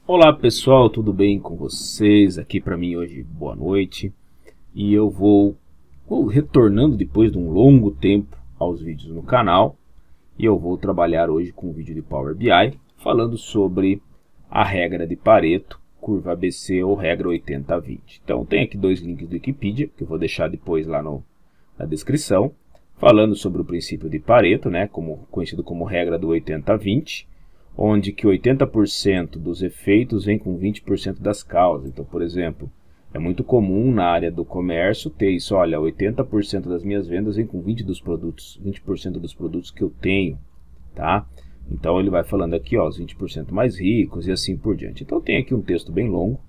Olá pessoal, tudo bem com vocês? Aqui para mim hoje, boa noite. E eu vou retornando depois de um longo tempo aos vídeos no canal. E eu vou trabalhar hoje com um vídeo de Power BI, falando sobre a regra de Pareto, curva ABC ou regra 80-20. Então tem aqui dois links do Wikipedia, que eu vou deixar depois lá na descrição, falando sobre o princípio de Pareto, né, conhecido como regra do 80-20. Onde que 80% dos efeitos vem com 20% das causas. Então, por exemplo, é muito comum na área do comércio ter isso, olha, 80% das minhas vendas vem com 20% dos produtos que eu tenho, tá? Então ele vai falando aqui, ó, os 20% mais ricos e assim por diante. Então tem aqui um texto bem longo,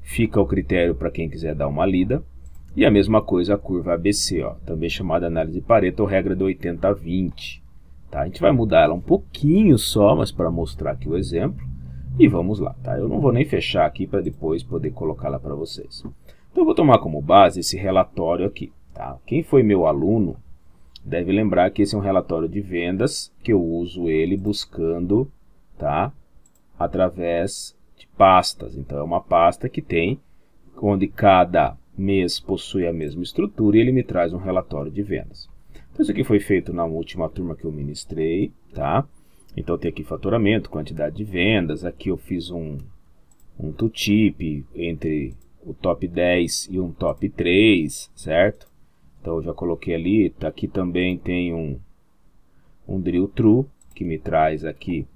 fica ao critério para quem quiser dar uma lida. E a mesma coisa a curva ABC, ó, também chamada análise de Pareto ou regra do 80-20. Tá? A gente vai mudar ela um pouquinho só, mas para mostrar aqui o exemplo. E vamos lá, tá? Eu não vou nem fechar aqui para depois poder colocá-la para vocês. Então eu vou tomar como base esse relatório aqui, tá? Quem foi meu aluno deve lembrar que esse é um relatório de vendas, que eu uso ele buscando, tá? Através de pastas. Então é uma pasta que tem, onde cada mês possui a mesma estrutura e ele me traz um relatório de vendas. Então, isso aqui foi feito na última turma que eu ministrei, tá? Então, tem aqui faturamento, quantidade de vendas. Aqui eu fiz um tooltip entre o top 10 e um top 3, certo? Então, eu já coloquei ali. Aqui também tem um drill true, que me traz aqui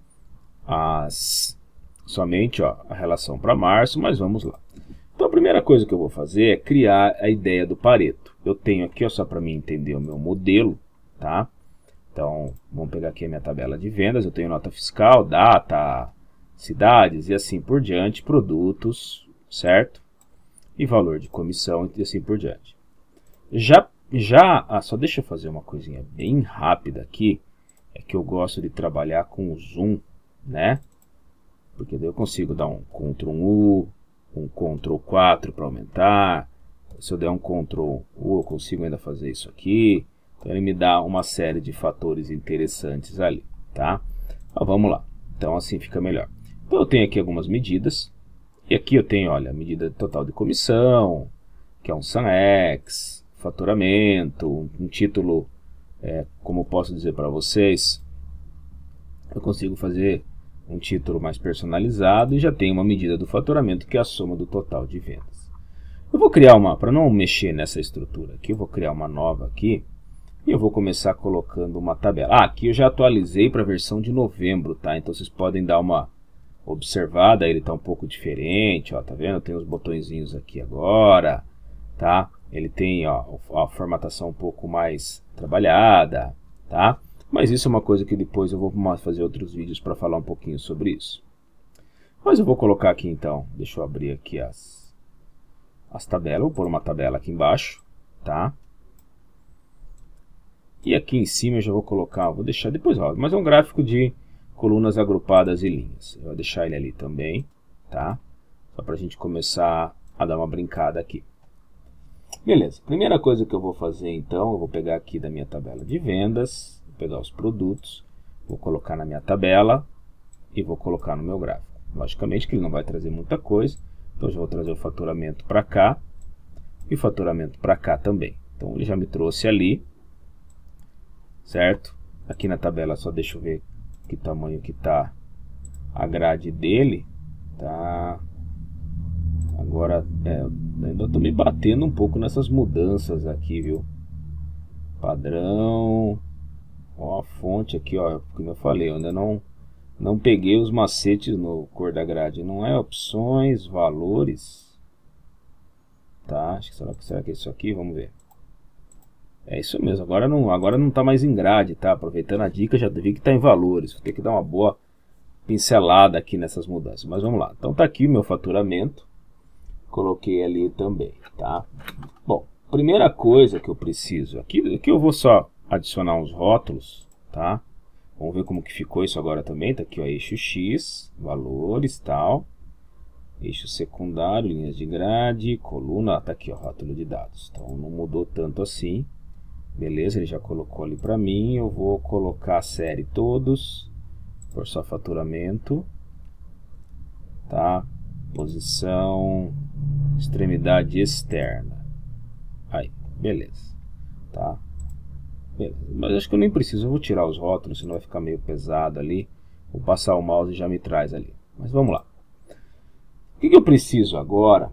somente ó, a relação para março, mas vamos lá. Então, a primeira coisa que eu vou fazer é criar a ideia do Pareto. Eu tenho aqui, ó, só para mim entender o meu modelo, tá? Então, vamos pegar aqui a minha tabela de vendas. Eu tenho nota fiscal, data, cidades e assim por diante, produtos, certo? E valor de comissão e assim por diante. Só deixa eu fazer uma coisinha bem rápida aqui. É que eu gosto de trabalhar com o zoom, né? Porque daí eu consigo dar um Ctrl U, um Ctrl 4 para aumentar. Se eu der um Ctrl U, eu consigo ainda fazer isso aqui. Então, ele me dá uma série de fatores interessantes ali, tá? Então, vamos lá. Então, assim fica melhor. Então, eu tenho aqui algumas medidas. E aqui eu tenho, olha, a medida total de comissão, que é um SumX, faturamento, um título, como eu posso dizer para vocês, eu consigo fazer um título mais personalizado e já tenho uma medida do faturamento, que é a soma do total de vendas. Eu vou criar para não mexer nessa estrutura aqui, eu vou criar uma nova aqui e eu vou começar colocando uma tabela. Aqui eu já atualizei para a versão de novembro, tá? Então vocês podem dar uma observada, ele está um pouco diferente, ó, tá vendo? Tem os botõezinhos aqui agora, tá? Ele tem, ó, a formatação um pouco mais trabalhada, tá? Mas isso é uma coisa que depois eu vou fazer outros vídeos para falar um pouquinho sobre isso. Mas eu vou colocar aqui então, deixa eu abrir aqui as tabelas, vou pôr uma tabela aqui embaixo, tá? E aqui em cima eu já vou colocar, vou deixar depois, ó, mas é um gráfico de colunas agrupadas e linhas. Eu vou deixar ele ali também, tá? Só para a gente começar a dar uma brincada aqui. Beleza, primeira coisa que eu vou fazer então, eu vou pegar aqui da minha tabela de vendas, vou pegar os produtos, vou colocar na minha tabela e vou colocar no meu gráfico. Logicamente que ele não vai trazer muita coisa. Então, eu já vou trazer o faturamento para cá e o faturamento para cá também. Então, ele já me trouxe ali, certo? Aqui na tabela, só deixa eu ver que tamanho que está a grade dele, tá? Agora, ainda estou me batendo um pouco nessas mudanças aqui, viu? Padrão, ó, a fonte aqui, ó, como eu falei, eu ainda não peguei os macetes no cor da grade. Não é opções, valores. Tá, acho que será que é isso aqui? Vamos ver. É isso mesmo, agora não está mais em grade, tá? Aproveitando a dica, já vi que está em valores. Vou ter que dar uma boa pincelada aqui nessas mudanças. Mas vamos lá. Então tá aqui o meu faturamento. Coloquei ali também, tá? Bom, primeira coisa que eu preciso. Aqui eu vou só adicionar uns rótulos, tá? Vamos ver como que ficou isso agora também. Tá aqui, ó, eixo X, valores, tal. Eixo secundário, linhas de grade, coluna. Tá aqui, ó, rótulo de dados. Então não mudou tanto assim. Beleza, ele já colocou ali para mim. Eu vou colocar a série todos. Por só faturamento. tá? Posição, extremidade externa. Aí, beleza, tá? Beleza. Mas acho que eu nem preciso, eu vou tirar os rótulos, senão vai ficar meio pesado ali. Vou passar o mouse e já me traz ali. Mas vamos lá. O que eu preciso agora?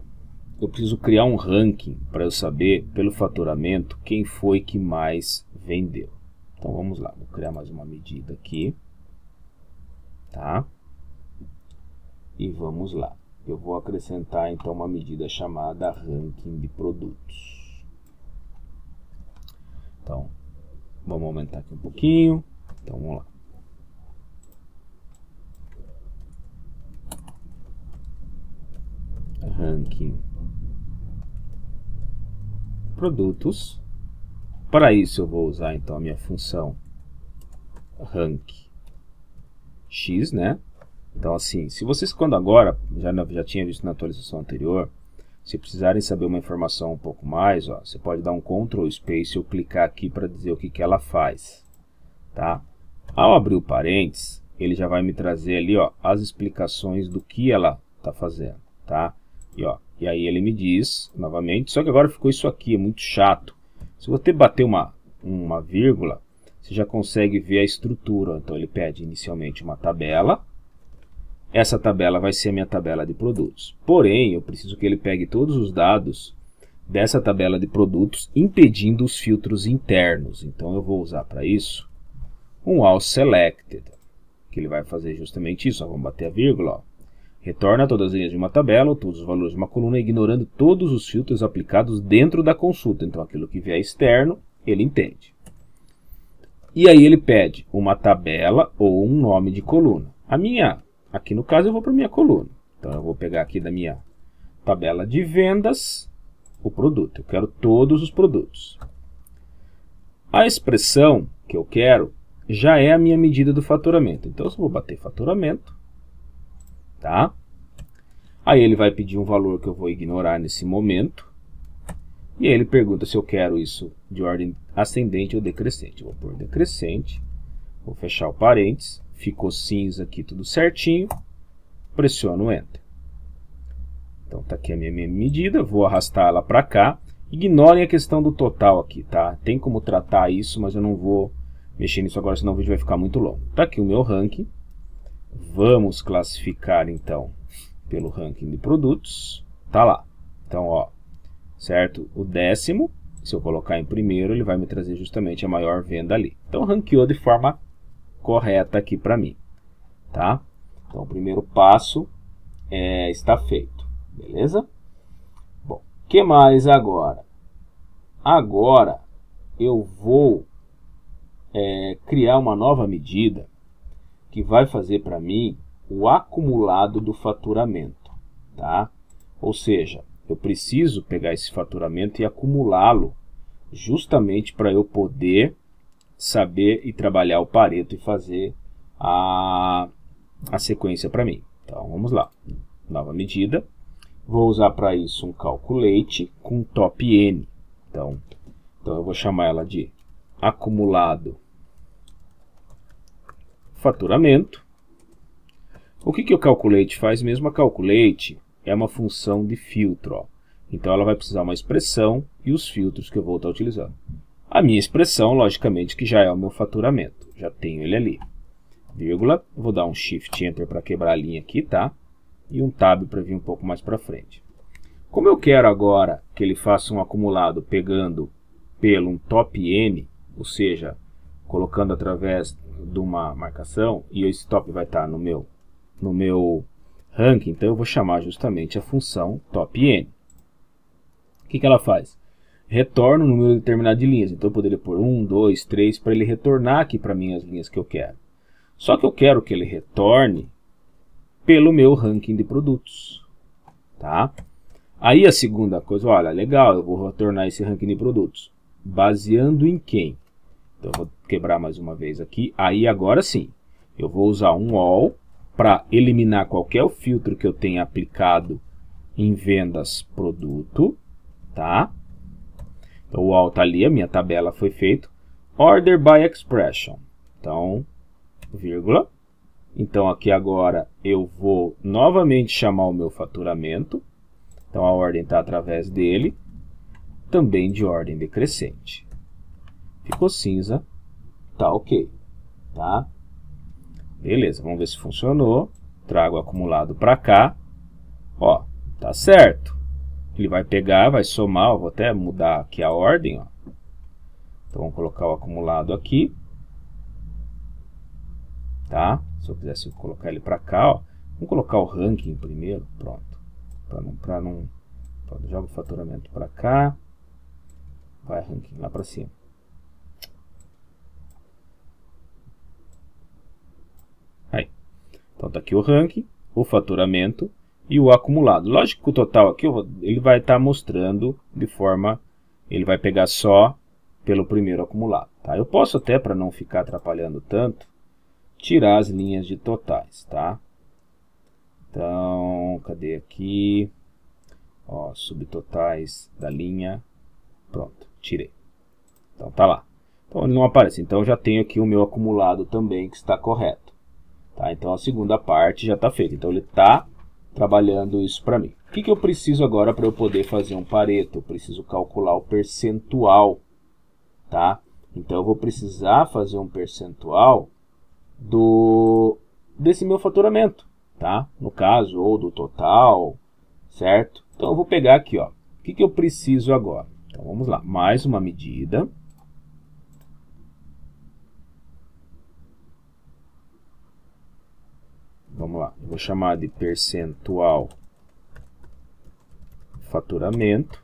Eu preciso criar um ranking para eu saber, pelo faturamento, quem foi que mais vendeu. Então vamos lá, vou criar mais uma medida aqui, tá? E vamos lá. Eu vou acrescentar então uma medida chamada ranking de produtos. Então, vamos aumentar aqui um pouquinho. Então vamos lá. Ranking produtos. Para isso eu vou usar então a minha função rank x, né? Então assim, se vocês quando agora, já tinha visto na atualização anterior, se precisarem saber uma informação um pouco mais, ó, você pode dar um Ctrl Space ou clicar aqui para dizer o que ela faz, tá? Ao abrir o parênteses, ele já vai me trazer ali, ó, as explicações do que ela está fazendo, tá? E aí ele me diz, novamente, só que agora ficou isso aqui, é muito chato. Se você bater uma vírgula, você já consegue ver a estrutura. Então ele pede inicialmente uma tabela. Essa tabela vai ser a minha tabela de produtos. Porém, eu preciso que ele pegue todos os dados dessa tabela de produtos, impedindo os filtros internos. Então eu vou usar para isso um all selected, que ele vai fazer justamente isso. Ó, vamos bater a vírgula, ó. Retorna todas as linhas de uma tabela ou todos os valores de uma coluna, ignorando todos os filtros aplicados dentro da consulta. Então, aquilo que vier externo, ele entende. E aí ele pede uma tabela ou um nome de coluna. Aqui no caso, eu vou para a minha coluna. Então, eu vou pegar aqui da minha tabela de vendas o produto. Eu quero todos os produtos. A expressão que eu quero já é a minha medida do faturamento. Então, eu vou bater faturamento. Tá? Aí ele vai pedir um valor que eu vou ignorar nesse momento. E aí ele pergunta se eu quero isso de ordem ascendente ou decrescente. Eu vou pôr decrescente. Vou fechar o parênteses. Ficou cinza aqui tudo certinho. Pressiono Enter. Então tá aqui a minha medida. Vou arrastar ela para cá. Ignorem a questão do total aqui, tá? Tem como tratar isso, mas eu não vou mexer nisso agora, senão o vídeo vai ficar muito longo. Tá aqui o meu ranking. Vamos classificar então pelo ranking de produtos. Tá lá. Então, ó, certo? O 10º, se eu colocar em primeiro, ele vai me trazer justamente a maior venda ali. Então, ranqueou de forma correta aqui para mim, tá? Então, o primeiro passo está feito, beleza? Bom, o que mais agora? Agora, eu vou criar uma nova medida que vai fazer para mim o acumulado do faturamento, tá? Ou seja, eu preciso pegar esse faturamento e acumulá-lo justamente para eu poder saber e trabalhar o Pareto e fazer a sequência para mim. Então, vamos lá. Nova medida. Vou usar para isso um calculate com top N. Então eu vou chamar ela de acumulado faturamento. O que o calculate faz mesmo? A calculate é uma função de filtro. Ó. Então ela vai precisar uma expressão e os filtros que eu vou estar utilizando. A minha expressão, logicamente, que já é o meu faturamento. Já tenho ele ali. Vírgula. Vou dar um Shift Enter para quebrar a linha aqui, tá? E um Tab para vir um pouco mais para frente. Como eu quero agora que ele faça um acumulado pegando pelo um top N, ou seja, colocando através de uma marcação, e esse top vai estar no meu ranking, então eu vou chamar justamente a função top N. O que ela faz? Retorna um número determinado de linhas, então eu poderia pôr 1, 2, 3, para ele retornar aqui para mim as linhas que eu quero. Só que eu quero que ele retorne pelo meu ranking de produtos, tá? Aí a segunda coisa, olha, legal, eu vou retornar esse ranking de produtos, baseando em quem? Então, eu vou quebrar mais uma vez aqui. Aí, agora sim, eu vou usar um all para eliminar qualquer filtro que eu tenha aplicado em vendas produto, tá? Então, o all está ali, a minha tabela foi feita. Order by expression. Então, vírgula. Então aqui agora eu vou novamente chamar o meu faturamento. Então a ordem está através dele, também de ordem decrescente. Ficou cinza, tá ok, tá? Beleza, vamos ver se funcionou. Trago o acumulado para cá, ó, tá certo. Ele vai pegar, vai somar, eu vou até mudar aqui a ordem, ó. Então vamos colocar o acumulado aqui, tá? Se eu quisesse colocar ele para cá, ó, vamos colocar o ranking primeiro, pronto. Joga o faturamento para cá, vai ranking lá para cima. Aí. Então tá aqui o ranking, o faturamento e o acumulado. Lógico que o total aqui ele vai estar mostrando de forma, ele vai pegar só pelo primeiro acumulado, tá? Eu posso até, para não ficar atrapalhando tanto, tirar as linhas de totais, tá? Então, cadê aqui? Ó, subtotais da linha, pronto, tirei. Então tá lá. Então ele não aparece, então eu já tenho aqui o meu acumulado também que está correto. Tá? Então a segunda parte já está feita, então ele está trabalhando isso para mim. O que eu preciso agora para eu poder fazer um Pareto? Eu preciso calcular o percentual, tá? Então eu vou precisar fazer um percentual desse meu faturamento, tá? No caso, ou do total, certo? Então eu vou pegar aqui, ó. O que eu preciso agora? Então vamos lá, mais uma medida. Vamos lá, eu vou chamar de percentual faturamento,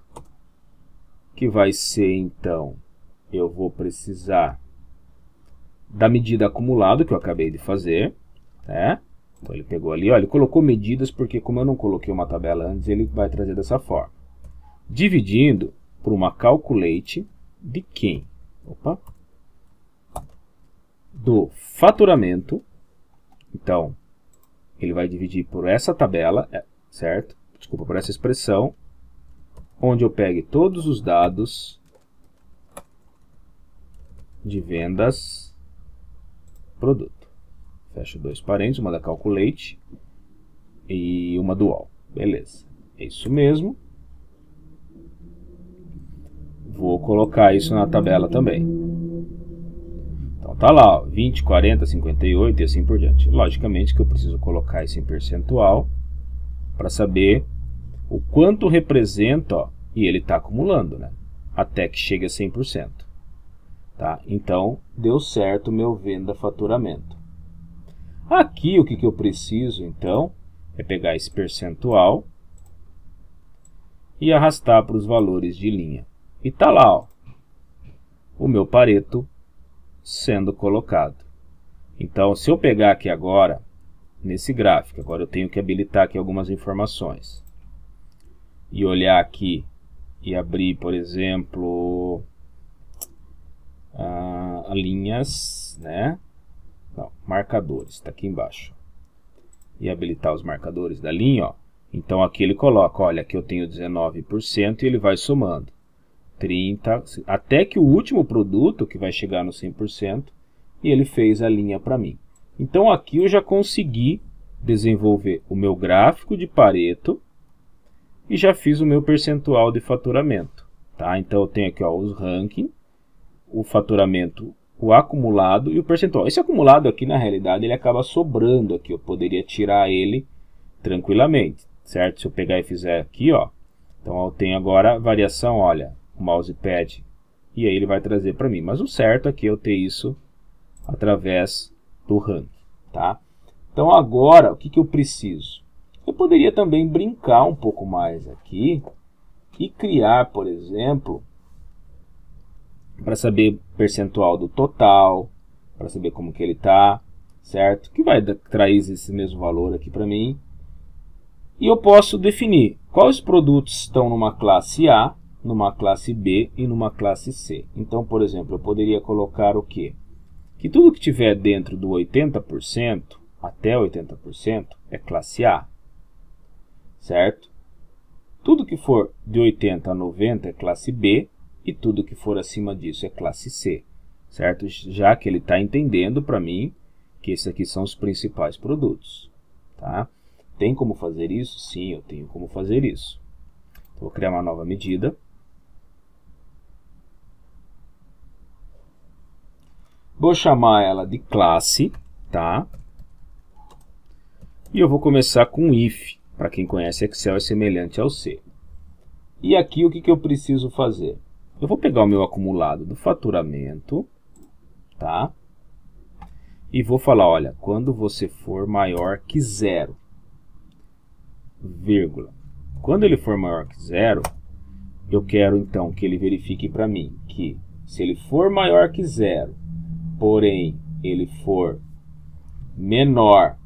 que vai ser, então, eu vou precisar da medida acumulado que eu acabei de fazer, né? Então ele pegou ali, ó, ele colocou medidas porque como eu não coloquei uma tabela antes, ele vai trazer dessa forma. Dividindo por uma calculate de quem? Opa! Do faturamento. Então, ele vai dividir por essa tabela, certo? Desculpa, por essa expressão, onde eu pegue todos os dados de vendas produto. Fecho dois parênteses, uma da calculate e uma do all. Beleza, é isso mesmo. Vou colocar isso na tabela também. Então tá lá, ó, 20, 40, 58 e assim por diante. Logicamente que eu preciso colocar isso em percentual para saber o quanto representa, ó, e ele está acumulando, né? Até que chegue a 100%. Tá? Então, deu certo o meu venda faturamento. Aqui, o que eu preciso, então, é pegar esse percentual e arrastar para os valores de linha. E tá lá, ó, o meu Pareto sendo colocado. Então, se eu pegar aqui agora, nesse gráfico, agora eu tenho que habilitar aqui algumas informações. E olhar aqui e abrir, por exemplo, linhas, né? Não, marcadores, está aqui embaixo. E habilitar os marcadores da linha, ó. Então aqui ele coloca, olha, aqui eu tenho 19% e ele vai somando. 30, até que o último produto, que vai chegar no 100%, e ele fez a linha para mim. Então aqui eu já consegui desenvolver o meu gráfico de Pareto e já fiz o meu percentual de faturamento. Tá? Então eu tenho aqui, ó, os ranking, o faturamento, o acumulado e o percentual. Esse acumulado aqui, na realidade, ele acaba sobrando aqui. Eu poderia tirar ele tranquilamente, certo? Se eu pegar e fizer aqui, ó, então eu tenho agora a variação, olha, o mousepad, e aí ele vai trazer para mim. Mas o certo aqui é eu ter isso através do ranking, tá? Então agora, o que eu preciso? Eu poderia também brincar um pouco mais aqui e criar, por exemplo, para saber percentual do total, para saber como que ele está, certo? Que vai trazer esse mesmo valor aqui para mim. E eu posso definir quais produtos estão numa classe A, numa classe B e numa classe C. Então, por exemplo, eu poderia colocar o quê? Que tudo que tiver dentro do 80%, até 80%, é classe A, certo? Tudo que for de 80 a 90 é classe B, e tudo que for acima disso é classe C, certo? Já que ele está entendendo para mim que esses aqui são os principais produtos, tá? Tem como fazer isso? Sim, eu tenho como fazer isso. Então, vou criar uma nova medida. Vou chamar ela de classe, tá? E eu vou começar com if. Para quem conhece Excel, é semelhante ao C. E aqui o que eu preciso fazer? Eu vou pegar o meu acumulado do faturamento, tá? E vou falar, olha, quando você for maior que 0, vírgula. Quando ele for maior que 0, eu quero então que ele verifique para mim que se ele for maior que 0, porém ele for menor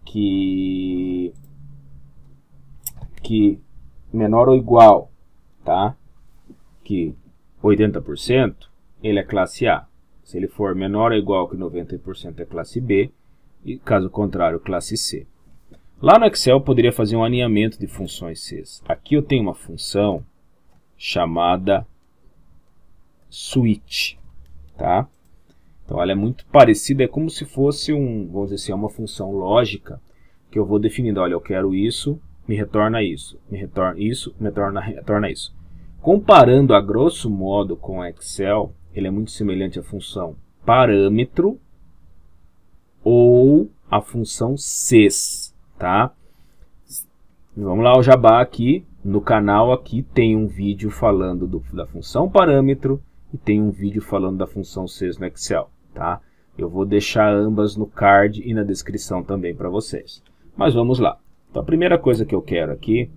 que menor ou igual, tá? Que 80%, ele é classe A. Se ele for menor ou igual que 90%, é classe B. E caso contrário, classe C. Lá no Excel eu poderia fazer um alinhamento de funções C. Aqui eu tenho uma função chamada switch, tá? Então ela é muito parecida, é como se fosse vamos dizer assim, uma função lógica que eu vou definindo, olha, eu quero isso, me retorna isso, me retorna isso, me retorna isso. Comparando a grosso modo com o Excel, ele é muito semelhante à função parâmetro ou a função sys, tá? Vamos lá, o jabá aqui, no canal aqui tem um vídeo falando da função parâmetro e tem um vídeo falando da função sys no Excel, tá? Eu vou deixar ambas no card e na descrição também para vocês. Mas vamos lá. Então a primeira coisa que eu quero aqui,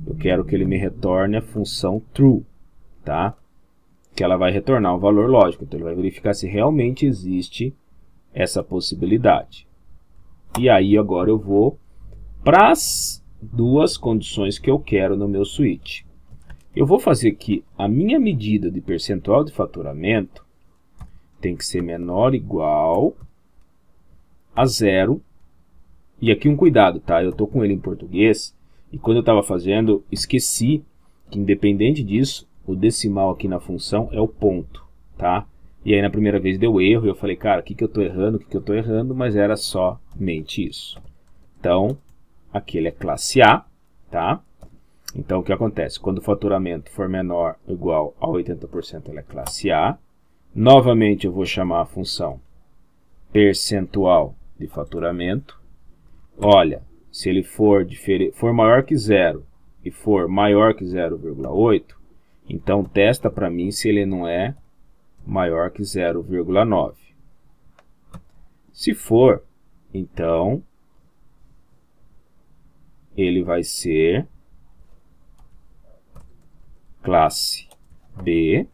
eu quero que ele me retorne a função true, tá? Que ela vai retornar um valor lógico, então ele vai verificar se realmente existe essa possibilidade. E aí agora eu vou para as duas condições que eu quero no meu switch. Eu vou fazer que a minha medida de percentual de faturamento tem que ser menor ou igual a 0. E aqui um cuidado, tá? Eu estou com ele em português e quando eu estava fazendo, esqueci que independente disso, o decimal aqui na função é o ponto, tá? E aí na primeira vez deu erro e eu falei, cara, o que eu estou errando, o que eu estou errando, mas era somente isso. Então, aqui ele é classe A, tá? Então, o que acontece? Quando o faturamento for menor ou igual a 80%, ele é classe A. Novamente, eu vou chamar a função percentual de faturamento. Olha, se ele for maior que 0 e for maior que 0,8, então testa para mim se ele não é maior que 0,9. Se for, então ele vai ser classe B,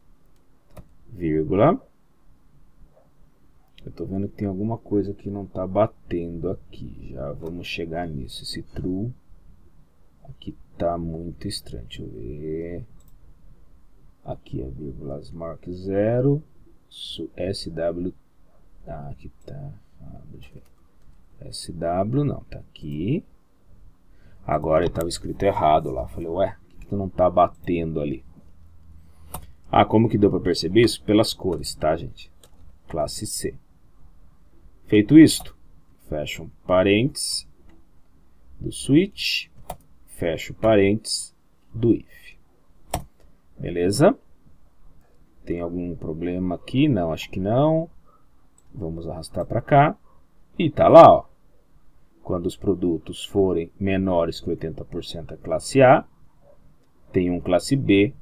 vírgula. Eu estou vendo que tem alguma coisa que não está batendo aqui. Já vamos chegar nisso. Esse true aqui está muito estranho. Deixa eu ver. Aqui é vírgula maior que 0. SW. Ah, aqui está. Deixa eu ver. SW não, está aqui. Agora estava escrito errado lá. Falei, ué, por que não está batendo ali? Ah, como que deu para perceber isso? Pelas cores, tá, gente? Classe C. Feito isto, fecho um parênteses do switch, fecho parênteses do if. Beleza? Tem algum problema aqui? Não, acho que não. Vamos arrastar para cá. E tá lá, ó. Quando os produtos forem menores que 80% é classe A, tem um classe B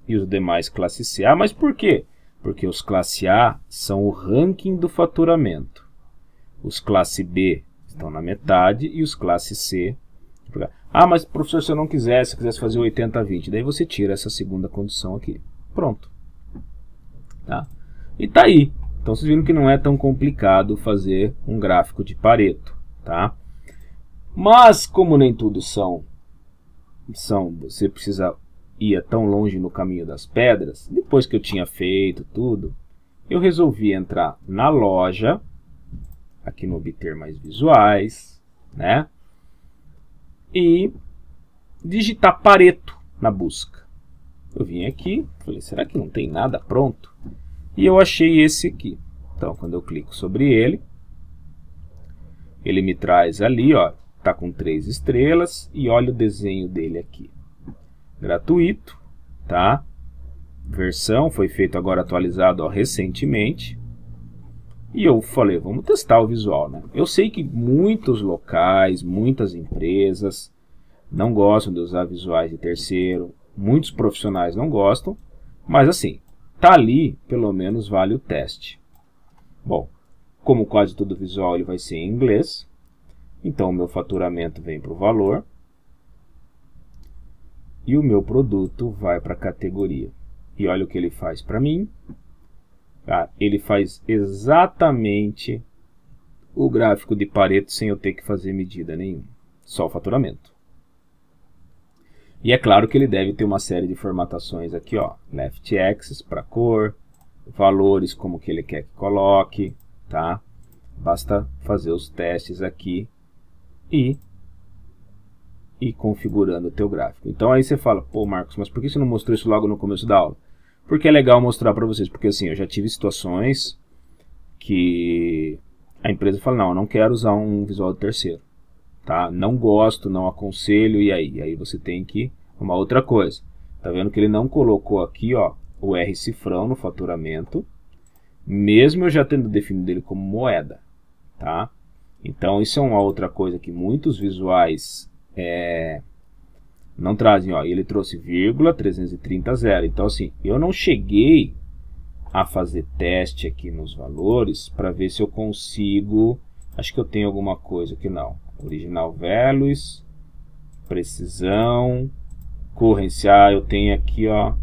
e os demais classe C. Ah, mas por quê? Porque os classe A são o ranking do faturamento. Os classe B estão na metade e os classe C... Ah, mas professor, se eu não quisesse, fazer 80-20, daí você tira essa segunda condição aqui. Pronto. Tá? E tá aí. Então vocês viram que não é tão complicado fazer um gráfico de Pareto. Tá? Mas como nem tudo você precisa ir tão longe no caminho das pedras, depois que eu tinha feito tudo, eu resolvi entrar na loja, aqui no obter mais visuais, né? E digitar Pareto na busca. Eu vim aqui, falei, será que não tem nada pronto? E eu achei esse aqui. Então, quando eu clico sobre ele, Ele me traz ali, ó, tá com 3 estrelas e olha o desenho dele aqui. Gratuito, tá? Versão foi feito agora atualizado, ó, recentemente. E eu falei, vamos testar o visual, né? Eu sei que muitos locais, muitas empresas não gostam de usar visuais de terceiro, muitos profissionais não gostam, mas assim, tá ali, pelo menos vale o teste. Bom, como quase todo visual ele vai ser em inglês, então o meu faturamento vem para o valor e o meu produto vai para a categoria. E olha o que ele faz para mim. Ele faz exatamente o gráfico de Pareto sem eu ter que fazer medida nenhuma, só o faturamento. E é claro que ele deve ter uma série de formatações aqui, ó, left axis para cor, valores como que ele quer que coloque, tá? Basta fazer os testes aqui e ir configurando o teu gráfico. Então aí você fala, pô Marcos, mas por que você não mostrou isso logo no começo da aula? Porque é legal mostrar para vocês, porque assim, eu já tive situações que a empresa fala, não, eu não quero usar um visual de terceiro, tá? Não gosto, não aconselho, e aí você tem que, uma outra coisa, tá vendo que ele não colocou aqui, ó, o R cifrão no faturamento, mesmo eu já tendo definido ele como moeda, tá? Então isso é uma outra coisa que muitos visuais não trazem, ó, ele trouxe vírgula 330 0. Então assim, eu não cheguei a fazer teste aqui nos valores para ver se eu consigo, acho que eu tenho alguma coisa aqui, não, original values, precisão, currency, eu tenho aqui, ó,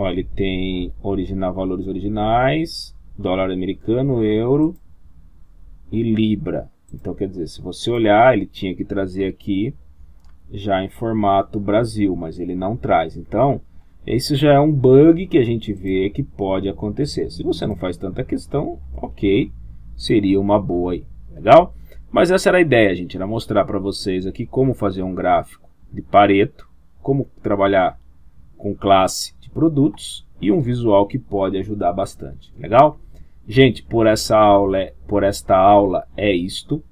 ele tem original, valores originais, dólar americano, euro e libra. Então quer dizer, se você olhar, ele tinha que trazer aqui já em formato Brasil, mas ele não traz. Então, esse já é um bug que a gente vê que pode acontecer. Se você não faz tanta questão, ok, seria uma boa aí, legal? Mas essa era a ideia, gente, era mostrar para vocês aqui como fazer um gráfico de Pareto, como trabalhar com classe de produtos e um visual que pode ajudar bastante, legal? Gente, por esta aula é isto.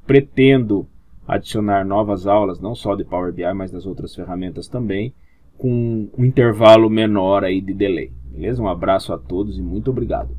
Pretendo adicionar novas aulas, não só de Power BI, mas das outras ferramentas também, com um intervalo menor aí de delay. Beleza? Um abraço a todos e muito obrigado.